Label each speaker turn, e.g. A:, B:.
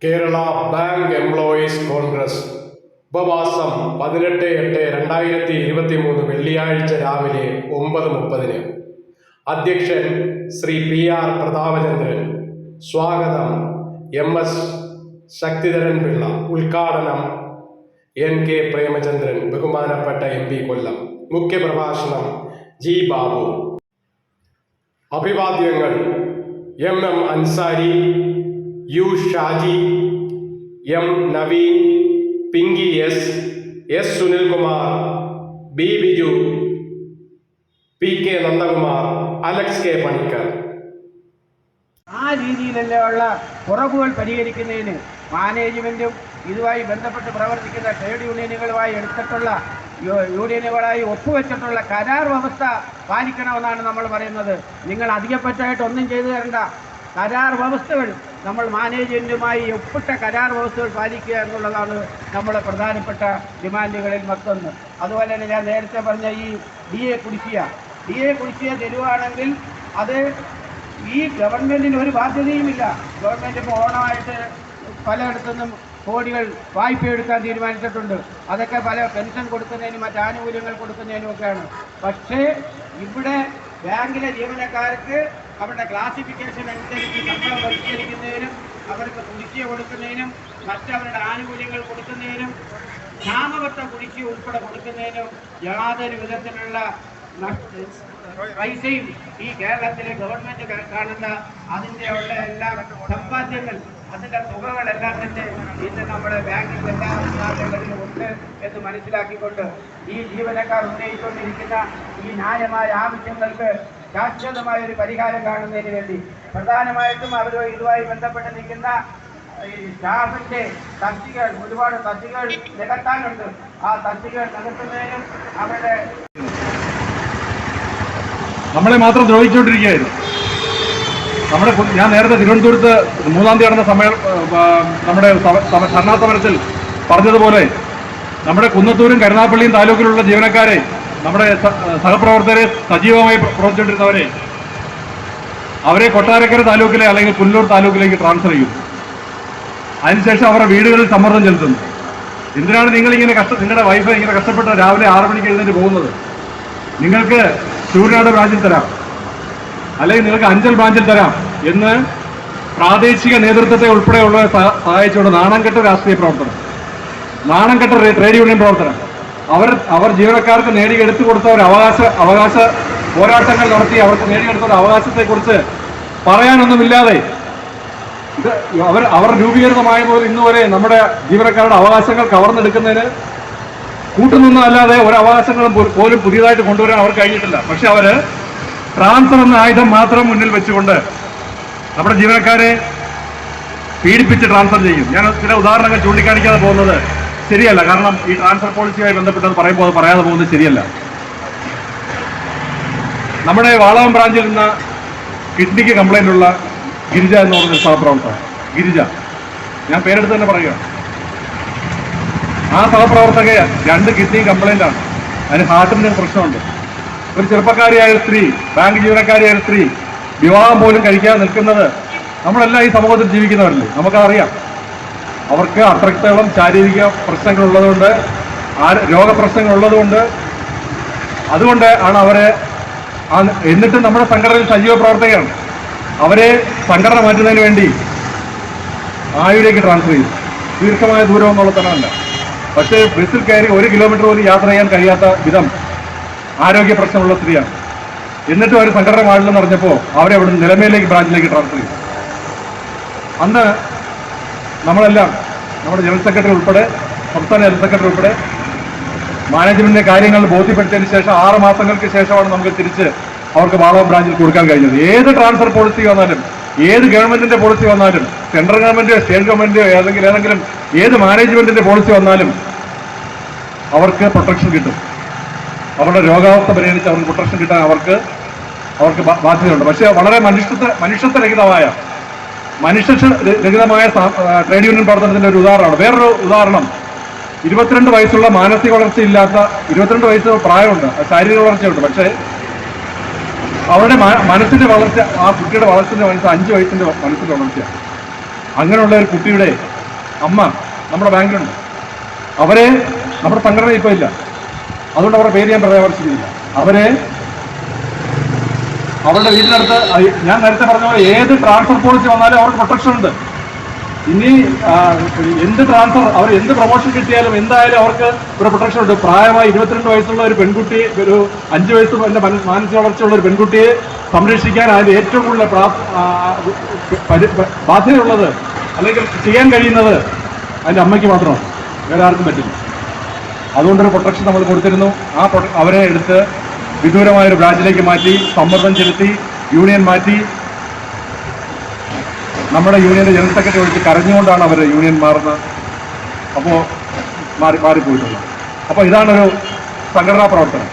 A: Kerala bank employees Congress ഉപവാസം 18/8/2023 വെള്ളിയാഴ്ച രാവിലെ 9:30. അധ്യക്ഷൻ ശ്രീ PR പ്രതാപചന്ദ്രൻ. സ്വാഗതം MS ശക്തിധരൻ പിള്ള. ഉദ്ഘാടനം NK പ്രേമചന്ദ്രൻ, ബഹുമാനപ്പെട്ട MP കൊല്ലം. മുഖ്യപ്രഭാഷണം G ബാബു. അഭിവാദ്യങ്ങൾ MM Ansari, U Shaji, M Naveen, Pinky S Sunilkumar, B Biju, PK Nandakumar, Alex K Panicker.
B: ആ രീതിയിലുള്ള കുറവുകൾ പരിഹരിക്കുന്നതിന് മാനേജ്മെന്റും ഇതുമായി ബന്ധപ്പെട്ട് പ്രവർത്തിക്കുന്ന ട്രേഡ് യൂണിയനുകളുമായി എടുത്തിട്ടുള്ള യൂണിയനുകളായി ഒപ്പുവെച്ചിട്ടുള്ള കരാർ വ്യവസ്ഥ പാലിക്കണമെന്നാണ് നമ്മൾ പറയുന്നത്. നിങ്ങൾ അധികപ്പറ്റായിട്ട് ഒന്നും ചെയ്തു തരണ്ട. കരാർ വ്യവസ്ഥകൾ നമ്മൾ മാനേജ്മെന്റുമായി ഒപ്പിട്ട കരാർ വ്യവസ്ഥകൾ പാലിക്കുക എന്നുള്ളതാണ് നമ്മുടെ പ്രധാനപ്പെട്ട ഡിമാൻഡുകളിൽ മറ്റൊന്ന്. അതുപോലെ തന്നെ ഞാൻ നേരത്തെ പറഞ്ഞ ഈ DA കുടിശ്ശിക തരുവാണെങ്കിൽ അത് ഈ ഗവൺമെൻറ്റിന് ഒരു ബാധ്യതയുമില്ല. ഗവൺമെൻറ് ഇപ്പോൾ ഓണമായിട്ട് പലയിടത്തുനിന്നും കോടികൾ വായ്പ എടുക്കാൻ തീരുമാനിച്ചിട്ടുണ്ട്. അതൊക്കെ പല പെൻഷൻ കൊടുക്കുന്നതിനും മറ്റ് ആനുകൂല്യങ്ങൾ കൊടുക്കുന്നതിനുമൊക്കെയാണ്. പക്ഷേ ഇവിടെ ബാങ്കിലെ ജീവനക്കാർക്ക് അവരുടെ ക്ലാസിഫിക്കേഷൻ അനുസരിച്ച് ശമ്പളം പരിഷ്കരിക്കുന്നതിനും അവർക്ക് കുടിശ്ശിക കൊടുക്കുന്നതിനും മറ്റവരുടെ ആനുകൂല്യങ്ങൾ കൊടുക്കുന്നതിനും ക്ഷാമബത്ത കുടിശ്ശിക ഉൾപ്പെടെ കൊടുക്കുന്നതിനും യാതൊരു വിധത്തിലുള്ള പൈസയും ഈ കേരളത്തിലെ ഗവൺമെൻറ് കാണുന്ന അതിൻ്റെ ഉള്ള എല്ലാ സമ്പാദ്യങ്ങൾ, അതിൻ്റെ തുകകളെല്ലാം തന്നെ ഇന്ന് നമ്മുടെ ബാങ്കിൻ്റെ എല്ലാ സ്ഥാപനങ്ങളിലും ഉണ്ട് എന്ന് മനസ്സിലാക്കിക്കൊണ്ട് ഈ ജീവനക്കാർ ഉന്നയിച്ചുകൊണ്ടിരിക്കുന്ന ഈ ന്യായമായ ആവശ്യങ്ങൾക്ക് ശാശ്വതമായ ഒരു പരിഹാരം കാണുന്നതിന് വേണ്ടി പ്രധാനമായിട്ടും അവർ ഇതുമായി ബന്ധപ്പെട്ട് നിൽക്കുന്ന ഈ സ്റ്റാഫിൻ്റെ തസ്തികകൾ, ഒരുപാട് തസ്തികകൾ നികത്താനുണ്ട്. ആ തസ്തികകൾ നികത്തുന്നതിനും അവരുടെ
C: നമ്മളെ മാത്രം ദ്രോഹിച്ചുകൊണ്ടിരിക്കുകയായിരുന്നു. ഞാൻ നേരത്തെ തിരുവനന്തപുരത്ത് 3-ാം തീയതി നടന്ന നമ്മുടെ ധർണാ സമരത്തിൽ പറഞ്ഞതുപോലെ നമ്മുടെ കുന്നത്തൂരും കരുനാഗപ്പള്ളിയും താലൂക്കിലുള്ള ജീവനക്കാരെ, നമ്മുടെ സഹപ്രവർത്തകരെ, സജീവമായി പ്രവർത്തിച്ചുകൊണ്ടിരുന്നവരെ അവരെ കൊട്ടാരക്കര താലൂക്കിലെ അല്ലെങ്കിൽ പുനലൂർ താലൂക്കിലേക്ക് ട്രാൻസ്ഫർ ചെയ്യും. അതിനുശേഷം അവരുടെ വീടുകളിൽ സമ്മർദ്ദം ചെലുത്തുന്നു. എന്തിനാണ് നിങ്ങളുടെ വൈഫ് ഇങ്ങനെ കഷ്ടപ്പെട്ട് രാവിലെ 6 മണിക്ക് എഴുന്നേറ്റ് പോകുന്നത്? നിങ്ങൾക്ക് ചൂരനാട് ബ്രാഞ്ചിൽ തരാം, അല്ലെങ്കിൽ നിങ്ങൾക്ക് അഞ്ചൽ ബ്രാഞ്ചിൽ തരാം എന്ന് പ്രാദേശിക നേതൃത്വത്തെ ഉൾപ്പെടെയുള്ളവരെ സഹായിച്ചുകൊണ്ട് നാണംകെട്ട രാഷ്ട്രീയ പ്രവർത്തനം, നാണംകെട്ട ട്രേഡ് യൂണിയൻ പ്രവർത്തനം, അവർ ജീവനക്കാർക്ക് നേടിയെടുത്തു കൊടുത്ത ഒരു അവകാശ പോരാട്ടങ്ങൾ നടത്തി അവർക്ക് നേടിയെടുത്ത ഒരു അവകാശത്തെക്കുറിച്ച് പറയാനൊന്നുമില്ലാതെ അവർ രൂപീകൃതമായ പോലെ ഇന്നുവരെ നമ്മുടെ ജീവനക്കാരുടെ അവകാശങ്ങൾ കവർന്നെടുക്കുന്നതിന് കൂട്ടുനിന്നല്ലാതെ ഒരു അവകാശങ്ങളും പോലും പുതിയതായിട്ട് കൊണ്ടുവരാൻ അവർ കഴിഞ്ഞിട്ടില്ല. പക്ഷെ അവര് ട്രാൻസ്ഫർ എന്ന ആയുധം മാത്രം മുന്നിൽ വെച്ചുകൊണ്ട് നമ്മുടെ ജീവനക്കാരെ പീഡിപ്പിച്ച് ട്രാൻസ്ഫർ ചെയ്യും. ഞാൻ ചില ഉദാഹരണങ്ങൾ ചൂണ്ടിക്കാണിക്കാതെ പോകുന്നത് ശരിയല്ല. കാരണം ഈ ട്രാൻസ്ഫർ പോളിസിയുമായി ബന്ധപ്പെട്ടത് പറയുമ്പോൾ അത് പറയാതെ പോകുന്നത് ശരിയല്ല. നമ്മുടെ വാളകം ബ്രാഞ്ചിൽ നിന്ന് കിഡ്നിക്ക് കംപ്ലൈൻ്റ് ഉള്ള ഗിരിജ എന്ന് പറഞ്ഞ സഹപ്രവർത്തകർ, ഗിരിജ, ഞാൻ പേരെടുത്ത് തന്നെ പറയുക. ആ സഹപ്രവർത്തക 2 കിഡ്നി കംപ്ലൈൻ്റ് ആണ്. അതിന് ഹാർട്ടിൻ്റെ പ്രശ്നമുണ്ട്. ഒരു ചെറുപ്പക്കാരിയായ സ്ത്രീ, ബാങ്ക് ജീവനക്കാരിയായ സ്ത്രീ വിവാഹം പോലും കഴിക്കാതെ നിൽക്കുന്നത് നമ്മളെല്ലാം ഈ സമൂഹത്തിൽ ജീവിക്കുന്നവരല്ലേ, നമുക്കറിയാം. അവർക്ക് അത്രത്തോളം ശാരീരിക പ്രശ്നങ്ങളുള്ളതുകൊണ്ട്, രോഗപ്രശ്നങ്ങളുള്ളതുകൊണ്ട്, അതുകൊണ്ട് ആണ് അവരെ എന്നിട്ട് നമ്മുടെ സംഘടനയിൽ സജീവ പ്രവർത്തകരാണ്. അവരെ സംഘടന മാറ്റുന്നതിന് വേണ്ടി ആയുലേക്ക് ട്രാൻസ്ഫർ ചെയ്തു. ദീർഘമായ ദൂരം എന്നുള്ള തരമല്ല, പക്ഷേ ബസ്സിൽ കയറി 1 കിലോമീറ്റർ പോലും യാത്ര ചെയ്യാൻ കഴിയാത്ത വിധം ആരോഗ്യ പ്രശ്നമുള്ള സ്ത്രീയാണ്. എന്നിട്ടും അവർ സംഘടന മാറില്ലെന്ന് പറഞ്ഞപ്പോൾ അവരെ അവിടെ നിലമേലേക്ക് ബ്രാഞ്ചിലേക്ക് ട്രാൻസ്ഫർ ചെയ്തു. അന്ന് നമ്മളെല്ലാം, നമ്മുടെ ജനറൽ സെക്രട്ടറി ഉൾപ്പെടെ, സംസ്ഥാന ജനറൽ സെക്രട്ടറി ഉൾപ്പെടെ മാനേജ്മെന്റിന്റെ കാര്യങ്ങൾ ബോധ്യപ്പെടുത്തിയതിന് ശേഷം 6 മാസങ്ങൾക്ക് ശേഷമാണ് നമുക്ക് തിരിച്ച് അവർക്ക് വാളകം ബ്രാഞ്ചിൽ കൊടുക്കാൻ കഴിഞ്ഞത്. ഏത് ട്രാൻസ്ഫർ പോളിസി വന്നാലും, ഏത് ഗവൺമെന്റിന്റെ പോളിസി വന്നാലും, സെൻട്രൽ ഗവൺമെന്റോ സ്റ്റേറ്റ് ഗവൺമെന്റോ ഏതെങ്കിലും ഏത് മാനേജ്മെന്റിന്റെ പോളിസി വന്നാലും അവർക്ക് പ്രൊട്ടക്ഷൻ കിട്ടും. അവരുടെ രോഗാവസ്ഥ പരിഗണിച്ച് അവർക്ക് പ്രൊട്ടക്ഷൻ കിട്ടാൻ അവർക്ക് ബാധ്യതയുണ്ട്. പക്ഷേ വളരെ മനുഷ്യത്വരഹിതമായ ട്രേഡ് യൂണിയൻ പ്രവർത്തനത്തിന്റെ ഒരു ഉദാഹരണമാണ്. വേറൊരു ഉദാഹരണം, 22 വയസ്സുള്ള മാനസിക വളർച്ചയില്ലാത്ത, 22 വയസ്സ് പ്രായമുണ്ട്, ശാരീരിക വളർച്ചയുണ്ട്, പക്ഷേ അവരുടെ മനസ്സിന്റെ വളർച്ച, ആ കുട്ടിയുടെ വളർച്ചയുടെ മനസ്സ് 5 വയസ്സിന്റെ മനസ്സിന്റെ വളർച്ചയാണ്. അങ്ങനെയുള്ള ഒരു കുട്ടിയുടെ അമ്മ നമ്മുടെ ബാങ്കിലുണ്ട്. അവരെ നമ്മുടെ സംഘടന ഇപ്പോൾ ഇല്ല, അതുകൊണ്ട് അവരുടെ പേര് ഞാൻ പരാമർശിക്കുന്നില്ല. അവരുടെ വീട്ടിനടുത്ത് ഞാൻ നേരത്തെ പറഞ്ഞ പോലെ ഏത് ട്രാൻസ്ഫർ പോളിസി വന്നാലും അവർക്ക് പ്രൊട്ടക്ഷൻ ഉണ്ട്. ഇനി എന്ത് ട്രാൻസ്ഫർ, അവർ എന്ത് പ്രൊമോഷൻ കിട്ടിയാലും എന്തായാലും അവർക്ക് ഒരു പ്രൊട്ടക്ഷൻ ഉണ്ട്. പ്രായമായി 22 വയസ്സുള്ള ഒരു പെൺകുട്ടി, ഒരു 5 വയസ്സ് എൻ്റെ മാനസിക വളർച്ചയുള്ള ഒരു പെൺകുട്ടിയെ സംരക്ഷിക്കാൻ അതിന് ഏറ്റവും കൂടുതൽ ബാധ്യതയുള്ളത് അല്ലെങ്കിൽ ചെയ്യാൻ കഴിയുന്നത് അതിൻ്റെ അമ്മയ്ക്ക് മാത്രമാണ്, വേറെ ആർക്കും പറ്റില്ല. അതുകൊണ്ടൊരു പ്രൊട്ടക്ഷൻ നമ്മൾ കൊടുത്തിരുന്നു. അവരെ എടുത്ത് വിദൂരമായൊരു ബ്രാഞ്ചിലേക്ക് മാറ്റി, സമ്മർദ്ദം ചെലുത്തി, യൂണിയൻ മാറ്റി. നമ്മുടെ യൂണിയന്റെ ജനറൽ സെക്രട്ടറി വിളിച്ച് കരഞ്ഞുകൊണ്ടാണ് അവർ യൂണിയൻ മാറുന്നത്. അപ്പോൾ മാറിപ്പോയിട്ടുള്ളത്. അപ്പോൾ ഇതാണൊരു സംഘടനാ പ്രവർത്തനം.